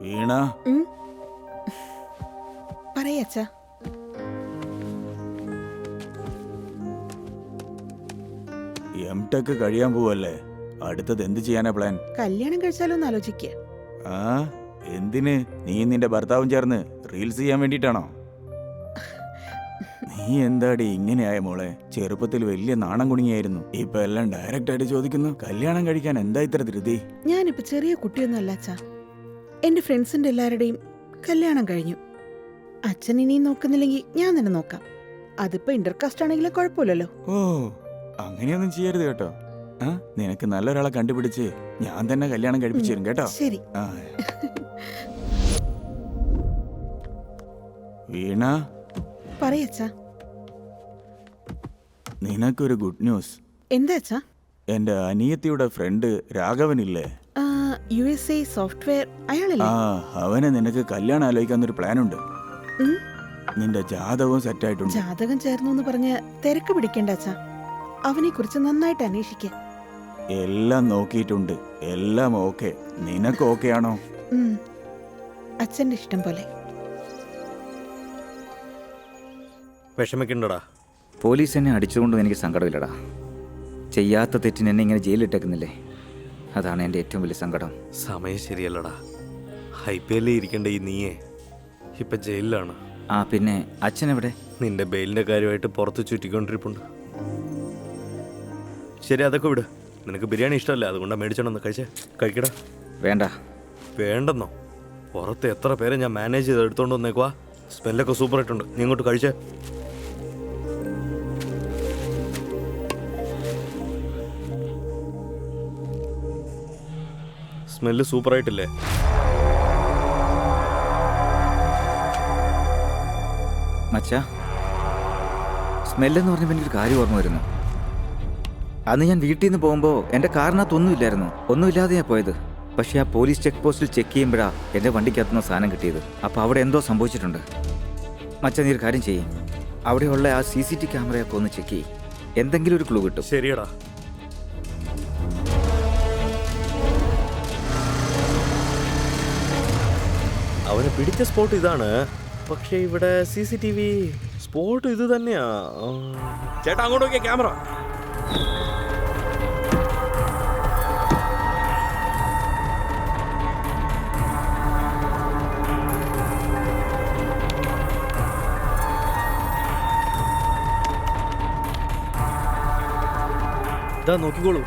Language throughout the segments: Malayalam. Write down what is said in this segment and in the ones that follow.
വീണ പറയച്ചാ. M.Tech കഴിയാൻ പോവല്ലേ? അടുത്തത് എന്ത് ചെയ്യാനാ പ്ലാൻ? കല്യാണം കഴിച്ചാലോ എന്ന് ആലോചിക്കുക. ആ എന്തിന്? നീ നിന്റെ ഭർത്താവും ചേർന്ന് റീൽസ് ചെയ്യാൻ വേണ്ടിട്ടാണോ? നീ എന്താടി ഇങ്ങനെയായ മോളെ? ചെറുപ്പത്തിൽ വലിയ നാണം കുണിയായിരുന്നു, ഇപ്പൊ എല്ലാം ഡയറക്റ്റ് ആയിട്ട് ചോദിക്കുന്നു. കല്യാണം കഴിക്കാൻ എന്താ ഇത്ര ധൃതി? ഞാനിപ്പോ ചെറിയ കുട്ടിയൊന്നും അല്ല അച്ഛാ. എന്റെ ഫ്രണ്ട്സിന്റെ എല്ലാവരുടെയും കല്യാണം കഴിഞ്ഞു. അച്ഛൻ ഇനിയും നോക്കുന്നില്ലെങ്കിൽ ഞാൻ തന്നെ നോക്കാം. അതിപ്പോ ഇന്റർകാസ്റ്റ് ആണെങ്കിലും കുഴപ്പമില്ലല്ലോ. ഓ അങ്ങനെയൊന്നും ചെയ്യരുത് കേട്ടോ. ആ നിനക്ക് നല്ലൊരാളെ കണ്ടുപിടിച്ച് ഞാൻ തന്നെ കല്യാണം കഴിപ്പിച്ചു തരും കേട്ടോ. ശരി. ആ വീണ പറയച്ചാ. നിനക്കൊരു ഗുഡ് ന്യൂസ്. എന്താ അച്ഛാ? എന്റെ അനിയത്തിയുടെ ഫ്രണ്ട് രാഘവനില്ലേ? USA സോഫ്റ്റ്വെയർ അയാളല്ലേ? ആ അവനെ നിനക്ക് കല്യാണം ആലോചിക്കാന്നൊരു പ്ലാൻ ഉണ്ട്. നിന്റെ ജാതകവും സെറ്റായിട്ടുണ്ട്. ജാതകം ചേർന്നു എന്ന് പറഞ്ഞ് തിരക്ക് പിടിക്കേണ്ട അച്ഛാ. അവനെ കുറിച്ച് നന്നായിട്ട് അന്വേഷിക്ക. എല്ലാം നോക്കിയിട്ടുണ്ട്, എല്ലാം ഓക്കെ. നിനക്ക് ഓക്കെ ആണോ? അച്ഛന്റെ ഇഷ്ടം പോലെ. വിഷമിക്കണ്ടടാ. പോലീസ് എന്നെ അടിച്ചുകൊണ്ടും എനിക്ക് സങ്കടമില്ലടാ. ചെയ്യാത്ത തെറ്റിന് എന്നെ ഇങ്ങനെ ജയിലിട്ടേക്കുന്നില്ലേ, അതാണ് എൻ്റെ ഏറ്റവും വലിയ സങ്കടം. സമയം ശരിയല്ലടാ. IPL ഇരിക്കേണ്ട ഈ നീയെ ഇപ്പൊ ജയിലിലാണ്. ആ പിന്നെ അച്ഛനെവിടെ? നിന്റെ ബെയിലിന്റെ കാര്യമായിട്ട് പുറത്ത് ചുറ്റിക്കൊണ്ടിരിപ്പുണ്ട്. ശരി, അതൊക്കെ വിട്. നിനക്ക് ബിരിയാണി ഇഷ്ടമല്ല, അതുകൊണ്ടാണ് മേടിച്ചോണ്ടെന്ന് കഴിക്കടാ. വേണ്ട. വേണ്ടെന്നോ? പുറത്ത് എത്ര പേരെ ഞാൻ മാനേജ് ചെയ്ത് എടുത്തോണ്ട് വന്നേക്കുവാ. സ്മെല്ലൊക്കെ സൂപ്പറായിട്ടുണ്ട്, നീ ഇങ്ങോട്ട് കഴിച്ചേ. സ്മെല്ല് സൂപ്പറായിട്ടില്ലേ? മച്ചാ, സ്മെല്ലെന്ന് പറഞ്ഞപ്പോൾ എനിക്കൊരു കാര്യം ഓർമ്മ വരുന്നു. അന്ന് ഞാൻ വീട്ടിൽ നിന്ന് പോകുമ്പോൾ എൻ്റെ കാറിനകത്ത് ഒന്നുമില്ലായിരുന്നു, ഒന്നുമില്ലാതെയാണ് പോയത്. പക്ഷേ ആ പോലീസ് ചെക്ക് പോസ്റ്റിൽ ചെക്ക് ചെയ്യുമ്പോഴാണ് എൻ്റെ വണ്ടിക്കകത്തുനിന്ന് സാധനം കിട്ടിയത്. അപ്പോൾ അവിടെ എന്തോ സംഭവിച്ചിട്ടുണ്ട്. മച്ചാ, നീ ഒരു കാര്യം ചെയ്യും, അവിടെയുള്ള ആ CCTV ക്യാമറയൊക്കെ ഒന്ന് ചെക്ക് ചെയ്യും, എന്തെങ്കിലും ഒരു ക്ലൂ കിട്ടും. ശരിയടാ. അവനെ പിടിച്ച സ്പോട്ട് ഇതാണ്, പക്ഷേ ഇവിടെ CCTV സ്പോട്ട് ഇത് തന്നെയാ. ചേട്ടാ അങ്ങോട്ട് നോക്കിയ ക്യാമറ. ഇതാ നോക്കിക്കോളൂ.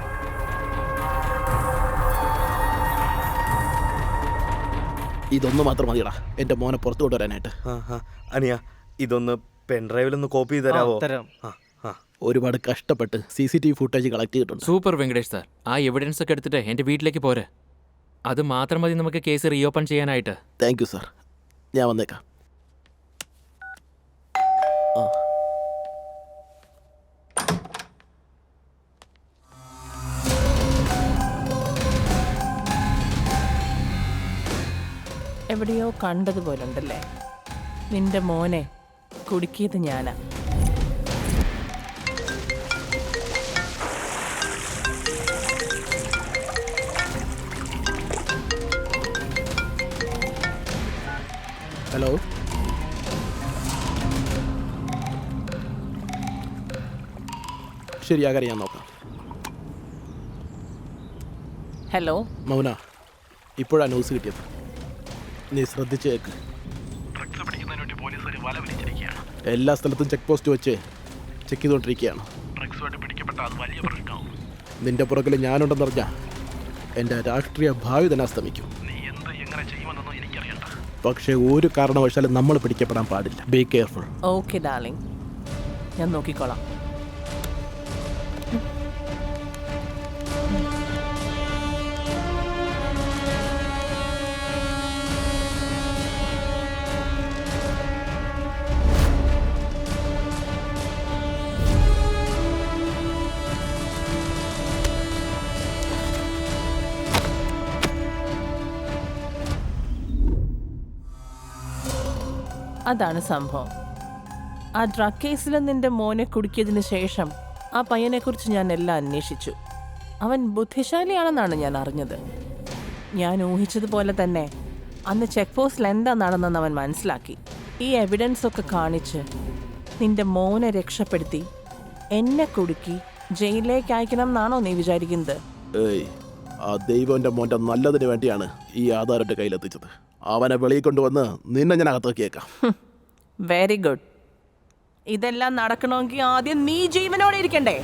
ഇതൊന്നു മാത്രം മതിയടാ എൻ്റെ മോനെ പുറത്തു കൊണ്ടുവരാനായിട്ട്. അനിയ, ഇതൊന്ന് പെൻഡ്രൈവിലൊന്ന് കോപ്പി ചെയ്ത് തരാമോ? തരാം. ഒരുപാട് കഷ്ടപ്പെട്ട് CCTV ഫുട്ടേജ് കളക്ട് ചെയ്തിട്ടുണ്ട്. Super Venkatesh sir. ആ എവിഡൻസ് ഒക്കെ എടുത്തിട്ട് എൻ്റെ വീട്ടിലേക്ക് പോരെ. അത് മാത്രം മതി നമുക്ക് കേസ് റീഓപ്പൺ ചെയ്യാനായിട്ട്. താങ്ക് യു സാർ, ഞാൻ വന്നേക്കാം. എവിടെയോ കണ്ടതുപോലുണ്ടല്ലേ? നിന്റെ മോനെ കുടുക്കിയത് ഞാനാ. ഹലോ, ശരി, ആ കാര്യം ഞാൻ നോക്കാം. ഹലോ മൗന, ഇപ്പോഴാണ് ന്യൂസ് കിട്ടിയത്, നീ ശ്രദ്ധിച്ച് കേൾക്ക്. എല്ലാ സ്ഥലത്തും ചെക്ക് പോസ്റ്റ് വെച്ച് ചെക്ക് ചെയ്തുകൊണ്ടിരിക്കുകയാണ്. നിന്റെ പുറകിൽ ഞാനുണ്ടെന്നറിഞ്ഞ എൻ്റെ രാഷ്ട്രീയ ഭാവി തന്നെ അസ്തമിക്കും. പക്ഷേ ഒരു കാരണവശാലും നമ്മൾ പിടിക്കപ്പെടാൻ പാടില്ല. Be careful. ഓക്കെ ഡാർലിംഗ്, ഞാൻ നോക്കിക്കോളാം. അതാണ് സംഭവം. ആ ഡ്രഗ് കേസിൽ നിന്റെ മോനെ കുടുക്കിയതിന് ശേഷം ആ പയ്യനെക്കുറിച്ച് ഞാൻ എല്ലാം അന്വേഷിച്ചു. അവൻ ബുദ്ധിശാലിയാണെന്നാണ് ഞാൻ അറിഞ്ഞത്. ഞാൻ ഊഹിച്ചതുപോലെ തന്നെ അന്ന് ചെക്ക് പോസ്റ്റിൽ എന്താ നടന്നെന്ന് അവൻ മനസ്സിലാക്കി. ഈ എവിഡൻസ് ഒക്കെ കാണിച്ച് നിന്റെ മോനെ രക്ഷപ്പെടുത്തി എന്നെ കുടുക്കി ജയിലിലേക്ക് അയക്കണം എന്നാണോ നീ വിചാരിക്കുന്നത്? ഏയ്, ആ ദൈവം എൻ്റെ മോൻ്റെ നല്ലതിന് വേണ്ടിയാണ് ഈ ആധാർ എൻ്റെ കയ്യിലെത്തിച്ചത്. അവനെ വെളിയിൽ കൊണ്ടുവന്ന് നിന്നെ ഞാൻ അകത്താക്കിയേക്കാം. Very good. ഇതെല്ലാം നടക്കണമെങ്കിൽ ആദ്യം നീ ജീവനോടെ ഇരിക്കണ്ടേ?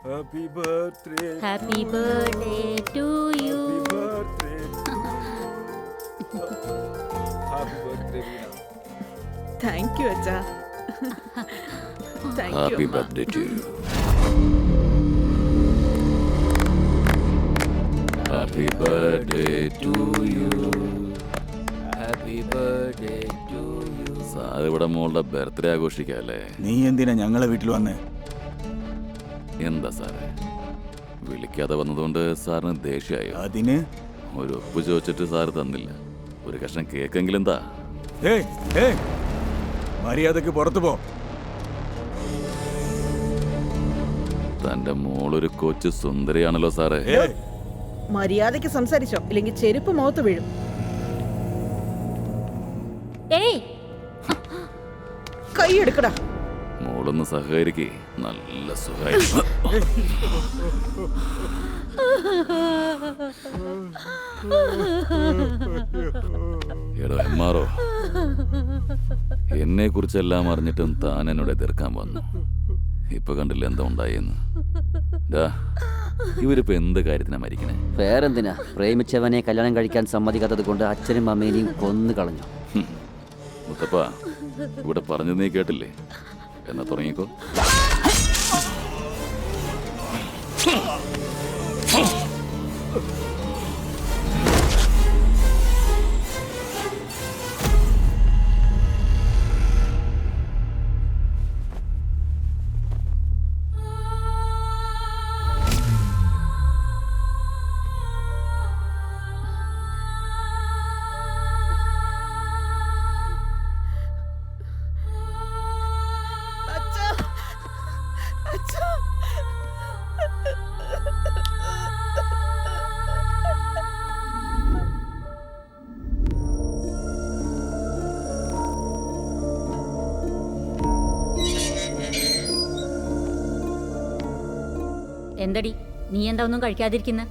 Happy birthday Happy birthday to you. Happy birthday thank you അച്ഛാ. Thank you. Happy birthday to you. Happy birthday to you. Happy birthday to you. Sir ഇവിടെ മോളുടെ ബർത്ത്ഡേ ആഘോഷിക്കാല്ലേ? നീ എന്തിനാ ഞങ്ങളെ വീട്ടിൽ വന്നേ? എന്താ സാറേ, വിളിക്കാതെ വന്നതുകൊണ്ട് സാറിന് ദേഷ്യമായോ? അതിന് ഒരു ഒപ്പ് ചോദിച്ചിട്ട് സാറ് തന്നില്ല. ഒരു കഷ്ണം കേക്കെങ്കിലും എന്താ? ഏയ് ഏയ്, മര്യാദക്ക് പുറത്തു പോ. തന്റെ മോളൊരു കൊച്ചു സുന്ദരിയാണല്ലോ സാറേ. ഏയ്, മര്യാദയ്ക്ക് സംസാരിച്ചോ, ഇല്ലെങ്കിൽ ചെരുപ്പ് മുഖത്ത് വീഴും. ഏയ്, കൈ എടുക്കടാ. മോളൊന്ന് സഹകരിക്കേ, നല്ല സുഖമായിരുന്നു. എടോ എമ്മാറോ, എന്നെ കുറിച്ചെല്ലാം അറിഞ്ഞിട്ടും താൻ എന്നോട് എതിർക്കാൻ വന്നു. ഇപ്പൊ കണ്ടില്ല എന്താ ഉണ്ടായെന്ന്. ഇവരിപ്പോ എന്ത് കാര്യത്തിനാ മരിക്കണേ? വേറെന്തിനാ, പ്രേമിച്ചവനെ കല്യാണം കഴിക്കാൻ സമ്മതിക്കാത്തത് കൊണ്ട് അച്ഛനും അമ്മേനെയും കൊന്നു കളഞ്ഞു. മുത്തപ്പ, ഇവിടെ പറഞ്ഞത് നീ കേട്ടില്ലേ? എന്നാ തുടങ്ങിക്കോ. അച്ഛാ, അച്ഛാ. എന്തടി നീ എന്താ ഒന്നും കഴിക്കാതിരിക്കുന്ന?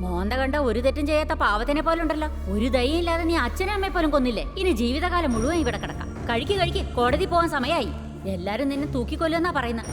മോന്ത കണ്ട ഒരു തെറ്റും ചെയ്യാത്ത പാവത്തിനെ പോലുണ്ടല്ലോ. ഒരു ദയ ഇല്ലാതെ നീ അച്ഛനും അമ്മയെ പോലും കൊന്നില്ലേ. ഇനി ജീവിതകാലം മുഴുവൻ ഇവിടെ കിടക്കാം. കഴിക്ക്, കോടതി പോകാൻ സമയമായി. എല്ലാരും നിന്നെ തൂക്കിക്കൊല്ലുമെന്നാ പറയുന്നത്.